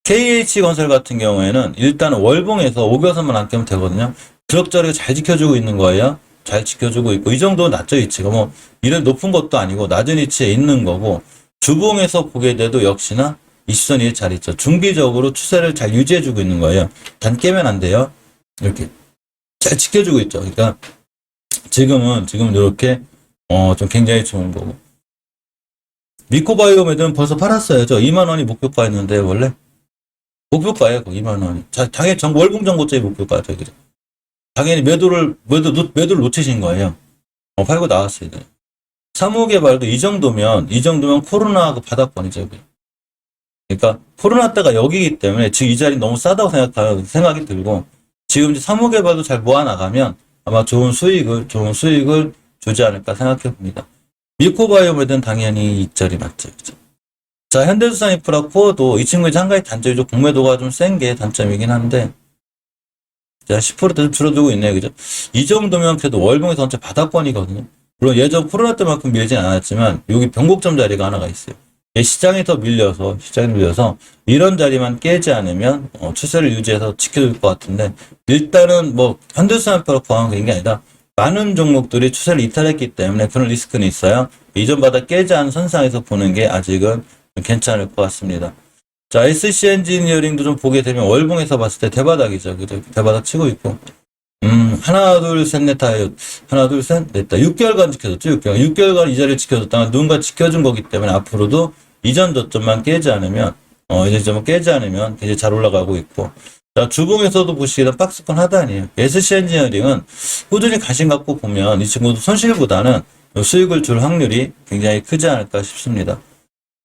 KH건설 같은 경우에는 일단 월봉에서 5개선만 안 깨면 되거든요. 그럭저럭 잘 지켜주고 있는 거예요. 잘 지켜주고 있고 이 정도는 낮죠. 위치가 이런 높은 것도 아니고 낮은 위치에 있는 거고 주봉에서 보게 돼도 역시나 20선 위에 잘 있죠. 중기적으로 추세를 잘 유지해주고 있는 거예요. 단 깨면 안 돼요. 이렇게 잘 지켜주고 있죠. 그러니까 지금은 이렇게 좀 굉장히 좋은 거고. 미코바이오메드는 벌써 팔았어요. 저 2만 원이 목표가였는데 원래 목표가예요. 2만 원이. 당연히 월봉정고점이 목표가죠. 당연히 매도를 놓치신 거예요. 팔고 나왔어요. 사무개발도 이 정도면 코로나 그 바닥권이죠. 그러니까 코로나 때가 여기이기 때문에 지금 이 자리 너무 싸다고 생각이 들고, 지금 이제 사무개발도 잘 모아나가면 아마 좋은 수익을 주지 않을까 생각해 봅니다. 미코바이오메드는 당연히 이 자리 맞죠. 그죠? 자, 현대수산인프라 코어도 이 친구의 한 가지 단점이 좀 공매도가 좀 센 게 단점이긴 한데, 자, 10%대 좀 줄어들고 있네요. 그죠? 이 정도면 그래도 월봉의 전체 바닥권이거든요. 물론 예전 코로나 때만큼 밀진 않았지만, 여기 변곡점 자리가 하나가 있어요. 시장이 밀려서 이런 자리만 깨지 않으면 추세를 유지해서 지켜줄 것 같은데, 일단은 현대수산인프라 포함한 게 아니라 많은 종목들이 추세를 이탈했기 때문에 그런 리스크는 있어요. 이전 바닥 깨지 않은 선상에서 보는 게 아직은 괜찮을 것 같습니다. 자, SC 엔지니어링도 좀 보게 되면 월봉에서 봤을 때 대바닥이죠. 그죠? 대바닥 치고 있고. 하나, 둘, 셋, 넷, 다, 하나, 둘, 셋, 넷, 다. 6개월간 지켜줬죠, 6개월. 6개월간 이 자리를 지켜줬다가 누군가 지켜준 거기 때문에 앞으로도 이전 저점만 깨지 않으면, 이전 저점만 깨지 않으면 굉장히 잘 올라가고 있고. 자, 주봉에서도 보시기에 박스권 하단이에요. SC 엔지니어링은 꾸준히 관심 갖고 보면 이 친구도 손실보다는 수익을 줄 확률이 굉장히 크지 않을까 싶습니다.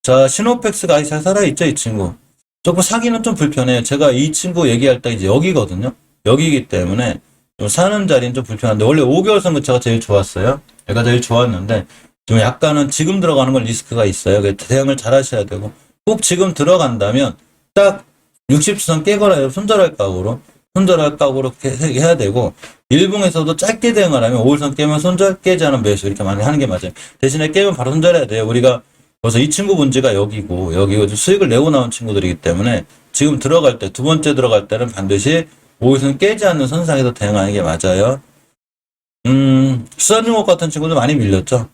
자, 시노펙스가 아직 잘 살아있죠, 이 친구. 조금 사기는 좀 불편해요. 제가 이 친구 얘기할 때 이제 여기거든요. 여기이기 때문에 좀 사는 자리는 좀 불편한데, 원래 5개월 선거차가 제일 좋았어요. 얘가 제일 좋았는데, 좀 약간은 지금 들어가는 건 리스크가 있어요. 그래서 대응을 잘 하셔야 되고, 꼭 지금 들어간다면 딱 60수선 깨거나 손절할 각오로 해야 되고, 일봉에서도 짧게 대응을 하면 5일선 깨면 손절, 깨지 않은 매수 이렇게 많이 하는 게 맞아요. 대신에 깨면 바로 손절해야 돼요. 우리가 그래서 이 친구 문제가 여기고 수익을 내고 나온 친구들이기 때문에 지금 들어갈 때, 두 번째 들어갈 때는 반드시 5일선 깨지 않는 선상에서 대응하는 게 맞아요. 수산중업 같은 친구도 많이 밀렸죠.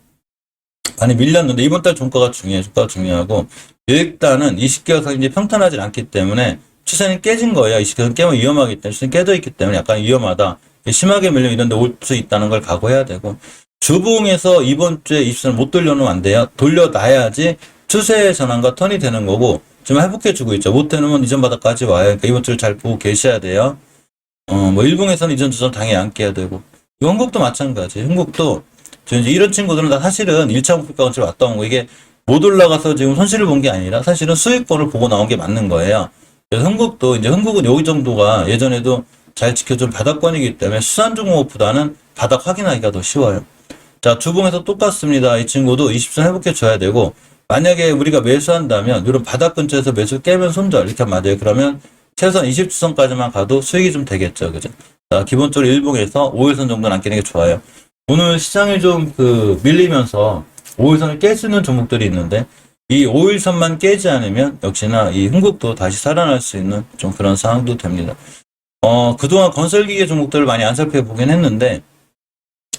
많이 밀렸는데 이번 달 종가가 중요하고, 일단은 20개월선 이제 평탄하지 않기 때문에 추세는 깨진 거예요. 20개월선 깨면 위험하기 때문에, 추세는 깨져 있기 때문에 약간 위험하다. 심하게 밀리면 이런 데 올 수 있다는 걸 각오해야 되고, 주봉에서 이번 주에 20선을 못 돌려놓으면 안 돼요. 돌려놔야지 추세의 전환과 턴이 되는 거고, 지금 회복해주고 있죠. 못 해놓으면 이전 바닥까지 와요. 그러니까 이번 주를 잘 보고 계셔야 돼요. 일봉에서는 이전 주점 당연히 안 깨야 되고, 한국도 마찬가지. 한국도 이제 이런 친구들은 다 사실은 1차 목표가를 왔다 온 거, 이게 못 올라가서 지금 손실을 본 게 아니라 사실은 수익권을 보고 나온 게 맞는 거예요. 그래서 한국은 여기 정도가 예전에도 잘 지켜준 바닥권이기 때문에 수산중공업보다는 바닥 확인하기가 더 쉬워요. 자, 주봉에서 똑같습니다. 이 친구도 20선 회복해 줘야 되고, 만약에 우리가 매수한다면 이런 바닥 근처에서 매수 깨면 손절 이렇게 하면 맞아요. 그러면 최소한 20주선까지만 가도 수익이 좀 되겠죠. 그죠? 자, 기본적으로 일봉에서 5일선 정도는 안 깨는 게 좋아요. 오늘 시장이 좀 밀리면서 5일선을 깰 수 있는 종목들이 있는데, 이 5일선만 깨지 않으면 역시나 이 흥국도 다시 살아날 수 있는 좀 그런 상황도 됩니다. 그동안 건설기계 종목들을 많이 안 살펴보긴 했는데,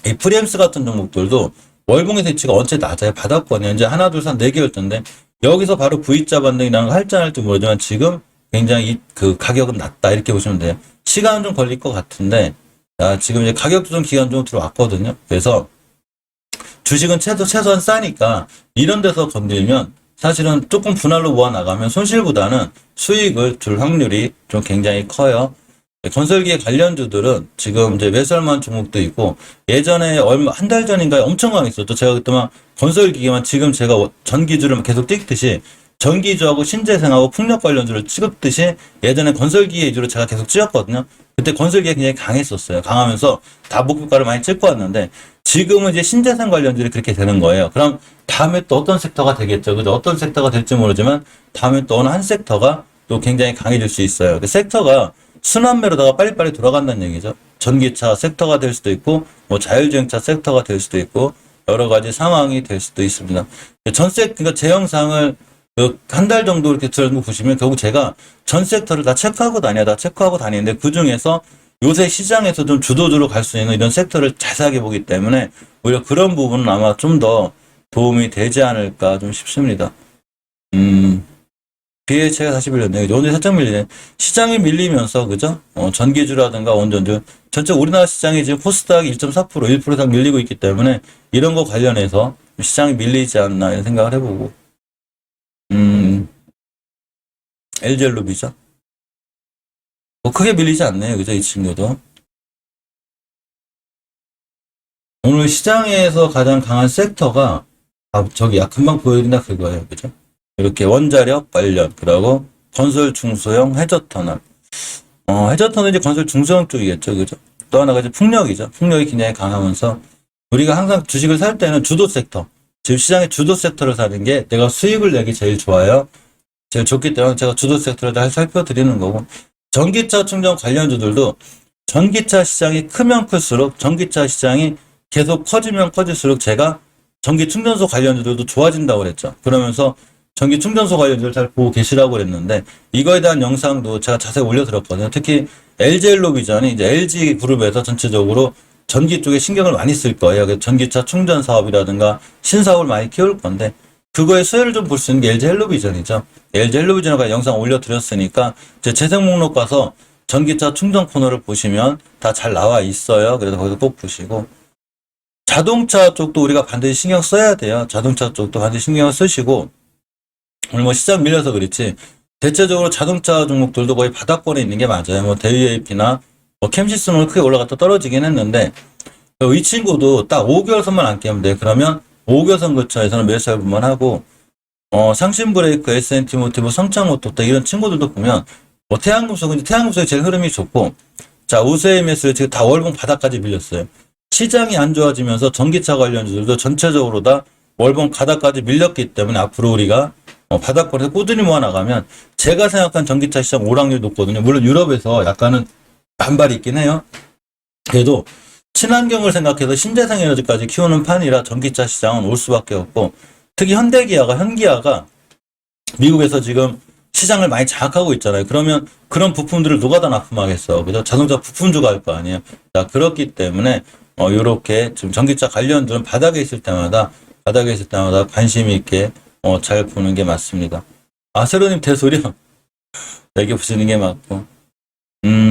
이 프리엠스 같은 종목들도 월봉의 대치가 언제 낮아요. 바닥권이에요. 이제 하나, 둘, 셋, 4개였던데, 여기서 바로 V자 반등이 나는 거 할지 안 할지 모르지만 지금 굉장히 가격은 낮다. 이렇게 보시면 돼요. 시간은 좀 걸릴 것 같은데, 지금 이제 가격 조정 기간 좀 들어왔거든요. 그래서 주식은 최소한 싸니까 이런 데서 건들면 사실은 조금 분할로 모아 나가면 손실보다는 수익을 줄 확률이 좀 굉장히 커요. 건설기계 관련주들은 지금 이제 매수할 만한 종목도 있고, 예전에 한 달 전인가에 엄청 강했었죠. 제가 그때만 건설기계만, 지금 제가 전기주를 계속 찍듯이 전기주하고 신재생하고 풍력 관련주를 찍었듯이 예전에 건설기계 위주로 제가 계속 찍었거든요. 그때 건설기계 굉장히 강했었어요. 강하면서 다 목표가를 많이 찍고 왔는데, 지금은 이제 신재생 관련주들이 그렇게 되는 거예요. 그럼 다음에 또 어떤 섹터가 되겠죠. 그죠? 어떤 섹터가 될지 모르지만 다음에 또 어느 한 섹터가 또 굉장히 강해질 수 있어요. 그 섹터가 순환매로다가 빨리빨리 돌아간다는 얘기죠. 전기차 섹터가 될 수도 있고, 자율주행차 섹터가 될 수도 있고, 여러 가지 상황이 될 수도 있습니다. 그러니까 제 영상을 한 달 정도 이렇게 들고 보시면 결국 제가 전 섹터를 다 체크하고 다니는데, 그 중에서 요새 시장에서 좀 주도주로 갈 수 있는 이런 섹터를 자세하게 보기 때문에 오히려 그런 부분은 아마 좀 더 도움이 되지 않을까 좀 싶습니다. BH가 다시 밀렸네요. 오늘 살짝 밀리네. 시장이 밀리면서, 그죠? 전기주라든가 원전주 전체 우리나라 시장이 지금 코스닥 1.4%, 1% 이상 밀리고 있기 때문에 이런 거 관련해서 시장이 밀리지 않나 이런 생각을 해보고, LG엘로비죠. 뭐 크게 밀리지 않네요. 그죠? 이 친구도. 오늘 시장에서 가장 강한 섹터가, 저기 금방 보여드린다 그거예요. 그죠? 이렇게 원자력 관련, 그리고 건설 중소형 해저터널. 해저터널이 건설 중소형 쪽이겠죠. 그죠? 또 하나가 이제 풍력이죠. 풍력이 굉장히 강하면서 우리가 항상 주식을 살 때는 주도 섹터, 지금 시장의 주도 섹터를 사는 게 내가 수익을 내기 제일 좋아요. 제일 좋기 때문에 제가 주도 섹터를 잘 살펴드리는 거고, 전기차 충전 관련주들도 전기차 시장이 크면 클수록, 전기차 시장이 계속 커지면 커질수록 제가 전기 충전소 관련주들도 좋아진다고 그랬죠. 그러면서 전기 충전소 관련주를 잘 보고 계시라고 그랬는데, 이거에 대한 영상도 제가 자세히 올려드렸거든요. 특히 LG엘로비전이 이제 LG 그룹에서 전체적으로 전기 쪽에 신경을 많이 쓸 거예요. 그래서 전기차 충전 사업이라든가 신사업을 많이 키울 건데, 그거의 수혜를 좀 볼 수 있는 게 LG엘로비전이죠. LG엘로비전에 관한 영상 올려드렸으니까 제 재생 목록 가서 전기차 충전 코너를 보시면 다 잘 나와 있어요. 그래서 거기서 꼭 보시고, 자동차 쪽도 우리가 반드시 신경 써야 돼요. 자동차 쪽도 반드시 신경을 쓰시고, 오늘 뭐 시장 밀려서 그렇지 대체적으로 자동차 종목들도 거의 바닥권에 있는 게 맞아요. 뭐 대유에이피나 뭐 캠시스는 크게 올라갔다 떨어지긴 했는데, 이 친구도 딱 5개월 선만 안 깨면 돼. 그러면 5개월 선 근처에서는 매수해볼만 하고, 상신브레이크, SNT모티브, 성창오토 이런 친구들도 보면, 뭐 태양금속은 태양금속이 제일 흐름이 좋고, 자, 우세MS를 지금 다 월봉 바닥까지 밀렸어요. 시장이 안 좋아지면서 전기차 관련주들도 전체적으로 다 월봉 바닥까지 밀렸기 때문에 앞으로 우리가 바닥권에서 꾸준히 모아나가면, 제가 생각한 전기차 시장 오락률이 높거든요. 물론 유럽에서 약간은 반발이 있긴 해요. 그래도 친환경을 생각해서 신재생 에너지까지 키우는 판이라 전기차 시장은 올 수밖에 없고, 특히 현기아가 미국에서 지금 시장을 많이 장악하고 있잖아요. 그러면 그런 부품들을 누가 다 납품하겠어. 그죠? 자동차 부품주가 할 거 아니에요. 자, 그렇기 때문에 요렇게 지금 전기차 관련들은 바닥에 있을 때마다 관심 있게 잘 보는 게 맞습니다. 세로님 대소리요. 이렇게 보시는 게 맞고.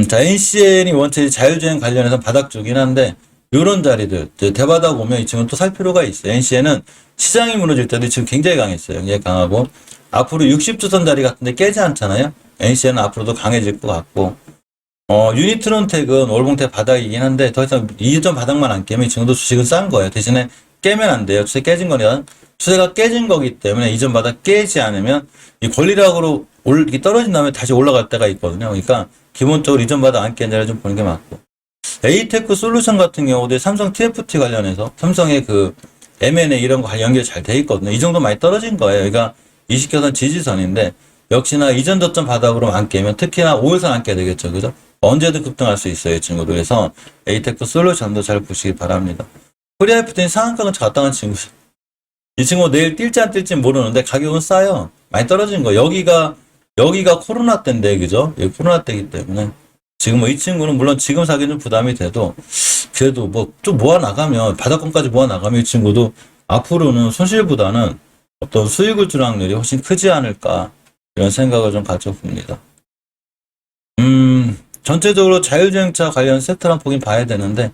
자, NCN이 원체 자율주행 관련해서 바닥 주긴 한데, 요런 자리들, 대바닥 오면 이 친구는 또 살 필요가 있어요. NCN은 시장이 무너질 때도 지금 굉장히 강했어요. 굉장히 강하고, 앞으로 60주선 자리 같은데 깨지 않잖아요. NCN은 앞으로도 강해질 것 같고, 유니트론텍은 월봉태 바닥이긴 한데, 더 이상 이전 바닥만 안 깨면 이 친구도 주식은 싼 거예요. 대신에 깨면 안 돼요. 추세 깨진 거니까. 추세가 깨진 거기 때문에 이전 바닥 깨지 않으면 이 권리락으로 떨어진 다음에 다시 올라갈 때가 있거든요. 그러니까 기본적으로 이전 바닥 안 깬 자리를 좀 보는 게 맞고, 에이테크 솔루션 같은 경우도 삼성 TFT 관련해서 삼성의 그 M&A 이런 거 연결 잘 돼 있거든요. 이 정도 많이 떨어진 거예요. 그러니까 20개선 지지선인데, 역시나 이전 저점 바닥으로 안 깨면 특히나 5일선 안 깨야 되겠죠. 그죠? 언제든 급등할 수 있어요, 이 친구도. 그래서 에이테크 솔루션도 잘 보시기 바랍니다. 코리아FT는 상한가가 적당한 친구죠. 이 친구 내일 뛸지 안 뛸지 모르는데 가격은 싸요. 많이 떨어진 거. 여기가 코로나 때인데, 그죠? 여기 코로나 때이기 때문에. 지금 뭐 이 친구는 물론 지금 사기는 좀 부담이 돼도, 그래도 뭐 좀 모아나가면, 바닥권까지 모아나가면 이 친구도 앞으로는 손실보다는 어떤 수익을 줄 확률이 훨씬 크지 않을까, 이런 생각을 좀 가져봅니다. 전체적으로 자율주행차 관련 섹터랑 보긴 봐야 되는데,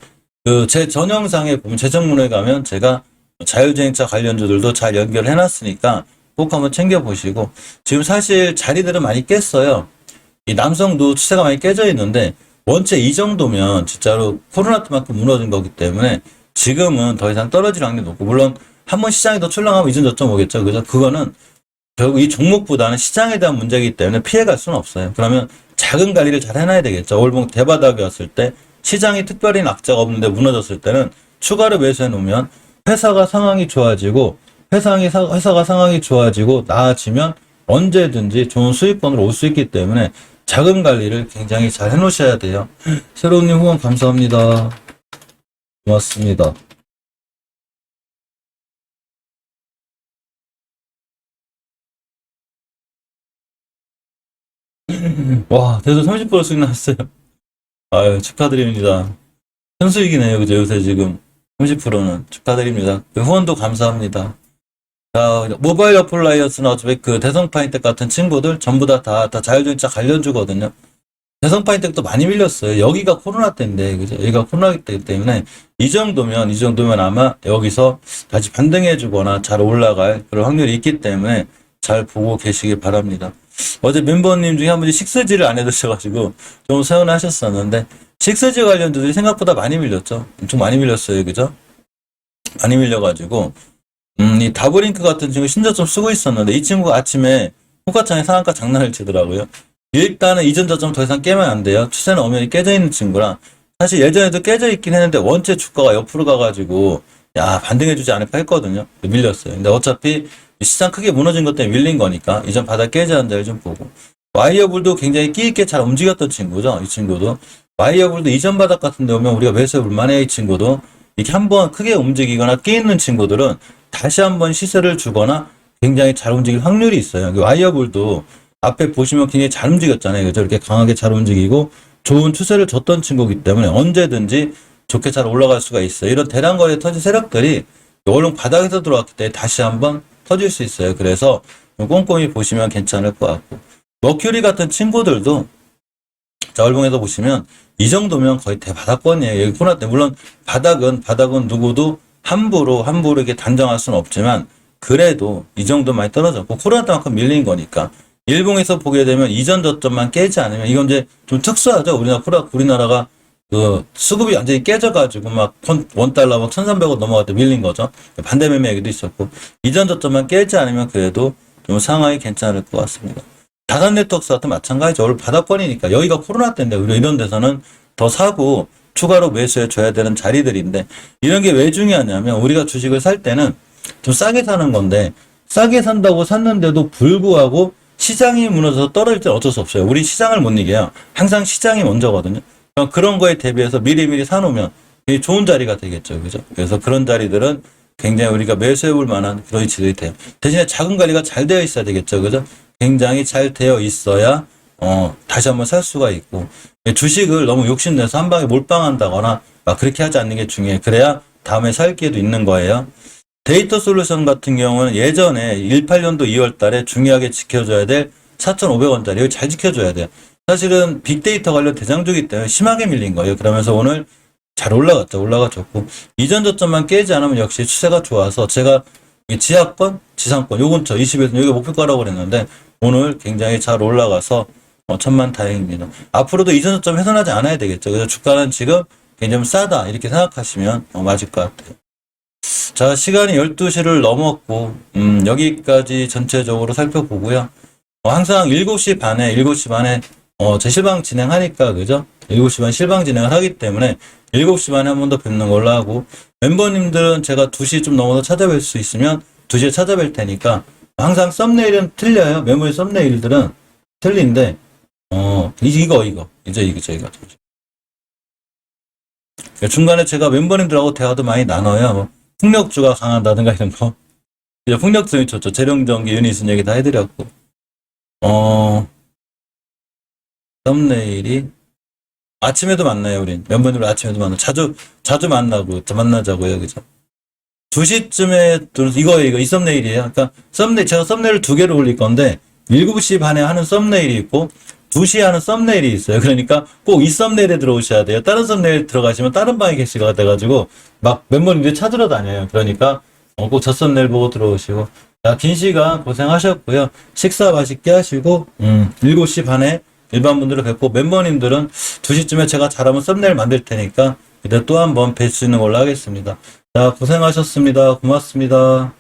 제 전 영상에 보면 재정문에 가면 제가 자율주행차 관련주들도 잘 연결해 놨으니까 꼭 한번 챙겨보시고, 지금 사실 자리들은 많이 깼어요. 이 남성도 추세가 많이 깨져 있는데, 원체 이 정도면 진짜로 코로나 때만큼 무너진 거기 때문에 지금은 더 이상 떨어질 확률이 높고, 물론 한번 시장이 더 출렁하면 이전 저점 오겠죠. 그래서 그거는 결국 이 종목보다는 시장에 대한 문제이기 때문에 피해갈 수는 없어요. 그러면 작은 관리를 잘 해놔야 되겠죠. 월봉 대바닥이 왔을 때, 시장이 특별히 악재가 없는데 무너졌을 때는 추가로 매수해 놓으면 회사가 상황이 좋아지고, 회사가 상황이 좋아지고 나아지면 언제든지 좋은 수익권으로 올 수 있기 때문에 자금 관리를 굉장히 잘 해놓으셔야 돼요. 새로운님 후원 감사합니다. 고맙습니다. 와, 대서 30% 수익 났어요. 아유, 축하드립니다. 큰 수익이네요. 그죠? 요새 지금 30%는 축하드립니다. 후원도 감사합니다. 자, 모바일 어플라이언스나 어차피 그 대성파인텍 같은 친구들 전부 다 자율주행차 관련주거든요. 대선파인 때부터 많이 밀렸어요. 여기가 코로나 때인데, 그죠? 여기가 코로나 때이기 때문에 이 정도면 아마 여기서 다시 반등해주거나 잘 올라갈 그런 확률이 있기 때문에 잘 보고 계시길 바랍니다. 어제 멤버님 중에 한 분이 식스지를 안 해두셔가지고 좀 서운하셨었는데, 식스지 관련주들이 생각보다 많이 밀렸죠. 엄청 많이 밀렸어요. 그죠? 많이 밀려가지고, 이 다브링크 같은 친구 신저점 쓰고 있었는데, 이 친구가 아침에 호가창에 상한가 장난을 치더라고요. 일단은 이전 저점 더 이상 깨면 안 돼요. 추세는 엄연히 깨져 있는 친구라. 사실 예전에도 깨져 있긴 했는데 원체 주가가 옆으로 가가지고 야 반등해주지 않을까 했거든요. 밀렸어요. 근데 어차피 시장 크게 무너진 것 때문에 밀린 거니까 이전 바닥 깨지 않은 자를 좀 보고, 와이어블도 굉장히 끼 있게 잘 움직였던 친구죠. 이 친구도 와이어블도 이전 바닥 같은 데 오면 우리가 매수해 볼만해. 이 친구도 이렇게 한번 크게 움직이거나 끼 있는 친구들은 다시 한번 시세를 주거나 굉장히 잘 움직일 확률이 있어요. 와이어블도 앞에 보시면 굉장히 잘 움직였잖아요. 그죠? 이렇게 강하게 잘 움직이고 좋은 추세를 줬던 친구이기 때문에 언제든지 좋게 잘 올라갈 수가 있어요. 이런 대량거래 터진 세력들이 얼른 바닥에서 들어왔기 때문에 다시 한번 터질 수 있어요. 그래서 꼼꼼히 보시면 괜찮을 것 같고, 머큐리 같은 친구들도 자, 월봉에서 보시면 이 정도면 거의 대바닥권이에요. 여기 코로나 때 물론 바닥은 누구도 함부로 이렇게 단정할 수는 없지만 그래도 이 정도 많이 떨어졌고 코로나 때만큼 밀린 거니까 일봉에서 보게 되면 이전 저점만 깨지 않으면, 이건 이제 좀 특수하죠. 우리나라가 그 수급이 완전히 깨져가지고 막 $1 막 1,300원 넘어갈 때 밀린 거죠. 반대 매매 얘기도 있었고, 이전 저점만 깨지 않으면 그래도 좀 상황이 괜찮을 것 같습니다. 다산 네트워크스 같은 마찬가지죠. 오늘 바닥권이니까 여기가 코로나 때인데 우리 이런 데서는 더 사고 추가로 매수해 줘야 되는 자리들인데, 이런 게 왜 중요하냐면 우리가 주식을 살 때는 좀 싸게 사는 건데, 싸게 산다고 샀는데도 불구하고 시장이 무너져서 떨어질 때는 어쩔 수 없어요. 우리 시장을 못 이겨요. 항상 시장이 먼저거든요. 그런 거에 대비해서 미리미리 사놓으면 되게 좋은 자리가 되겠죠. 그죠? 그래서 그런 자리들은 굉장히 우리가 매수해 볼 만한 그런 위치들이 돼요. 대신에 자금 관리가 잘 되어 있어야 되겠죠. 그죠? 굉장히 잘 되어 있어야 다시 한번 살 수가 있고, 주식을 너무 욕심내서 한 방에 몰빵한다거나 막 그렇게 하지 않는 게 중요해요. 그래야 다음에 살 기회도 있는 거예요. 데이터 솔루션 같은 경우는 예전에 18년도 2월 달에 중요하게 지켜줘야 될 4,500원짜리 이거 잘 지켜줘야 돼요. 사실은 빅데이터 관련 대장주기 때문에 심하게 밀린 거예요. 그러면서 오늘 잘 올라갔죠. 올라가졌고, 이전 저점만 깨지 않으면 역시 추세가 좋아서 제가 지하권, 지상권 요 근처 20에서 여기가 목표가라고 그랬는데 오늘 굉장히 잘 올라가서 천만 다행입니다. 앞으로도 이전 저점 훼손하지 않아야 되겠죠. 그래서 주가는 지금 굉장히 싸다 이렇게 생각하시면 맞을 것 같아요. 자, 시간이 12시를 넘었고, 여기까지 전체적으로 살펴보고요. 항상 7시 반에, 제 실방 진행하니까, 그죠? 7시 반 실방 진행을 하기 때문에 7시 반에 한 번 더 뵙는 걸로 하고, 멤버님들은 제가 2시 좀 넘어서 찾아뵐 수 있으면 2시에 찾아뵐 테니까, 항상 썸네일은 틀려요. 메모리 썸네일들은 틀린데, 이거. 중간에 제가 멤버님들하고 대화도 많이 나눠요. 풍력주가 강하다든가 이런 거. 이제 풍력성이 좋죠. 재룡전기, 유니슨 얘기 다 해드렸고. 썸네일이 아침에도 만나요. 우린 멤버들 아침에도 만나. 자주 만나자고요. 그죠? 2시쯤에 이 썸네일이에요. 그러니까 제가 썸네일을 2개를 올릴 건데 7시 반에 하는 썸네일이 있고 2시에 하는 썸네일이 있어요. 그러니까 꼭 이 썸네일에 들어오셔야 돼요. 다른 썸네일 들어가시면 다른 방에 계시가 돼가지고 막 멤버님들 찾으러 다녀요. 그러니까 꼭 저 썸네일 보고 들어오시고. 자, 긴 시간 고생하셨고요. 식사 맛있게 하시고 7시 반에 일반 분들을 뵙고, 멤버님들은 2시쯤에 제가 잘하면 썸네일 만들 테니까 이때 또 한번 뵐 수 있는 걸로 하겠습니다. 자, 고생하셨습니다. 고맙습니다.